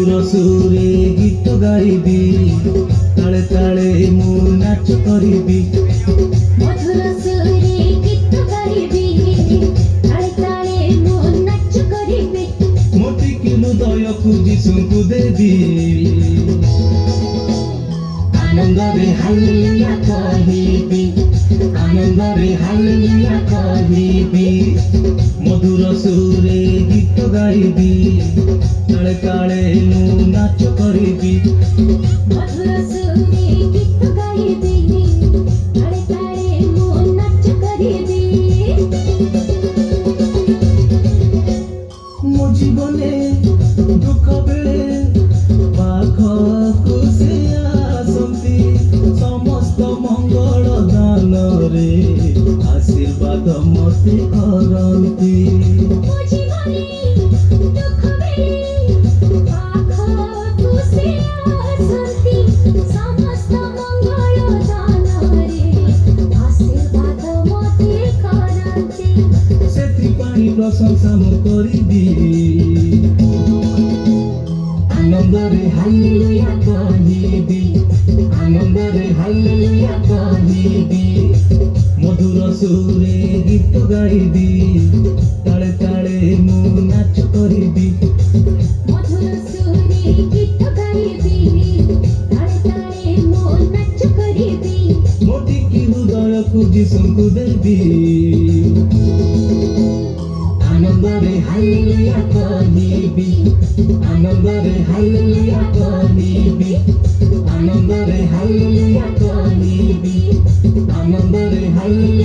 মধুর সুরে গীত গাইবি, তালে তালে মু নাচ করিবি। মধুর সুরে গীত গাইবি, তালে তালে মু নাচ করিবি। মোটিকি হৃদয়କୁ ଯୀଶୁଙ୍କୁ ଦେବି। ଆନନ୍ଦରେ ହାଲେଲୁୟା କହିବି, ଆନନ୍ଦରେ ହାଲେଲୁୟା କହିବି। ମଧୁର ସୁରେ ଗୀତ ଗାଇବି, ତାଳେ ତାଳେ ମୁଁ ନାଚ କରିବି। মধুর সুরে গীত গাইবি, তালে তালে মু নাচ করিবি। ମୋ ଜୀବନେ ଦୁଃଖ ବେଳେ ପାଖକୁ ସେ ଆସନ୍ତି, ସମସ୍ତ ମଙ୍ଗଳ ଦାନରେ ଆଶୀର୍ବାଦ ମତେ କରନ୍ତି। ମୋ ଜୀବନେ ଦୁଃଖ ବେଳେ ପାଖକୁ ସେ ଆସନ୍ତି, ସମସ୍ତ ମଙ୍ଗଳ ଦାନରେ ଆଶୀର୍ବାଦ ମୋତେ କରନ୍ତି। ସେଥିପାଇଁ ପ୍ରଶଂସା ମୁଁ କରିବି। ଆନନ୍ଦରେ ହାଲେଲୁୟା କହିବି, ଆନନ୍ଦରେ ହାଲେଲୁୟା କହିବି। ମଧୁର ସୁରେ ଗୀତ ଗାଇବି, ତାଳେ ତାଳେ ମୁଁ ନାଚ କରିବି। মধুর সুরে গীত গাইবি, তালে তালে মু নাচ করিবি। ମୋଟିକି ହୃଦୟକୁ ଯୀଶୁଙ୍କୁ ଦେବି। ଆନନ୍ଦରେ ହାଲେଲୁୟା କହିବି, ଆନନ୍ଦରେ ହାଲେଲୁୟା କହିବି। ଆନନ୍ଦରେ ହାଲେଲୁୟା କହିବି, ଆନନ୍ଦରେ ହାଲେଲୁୟା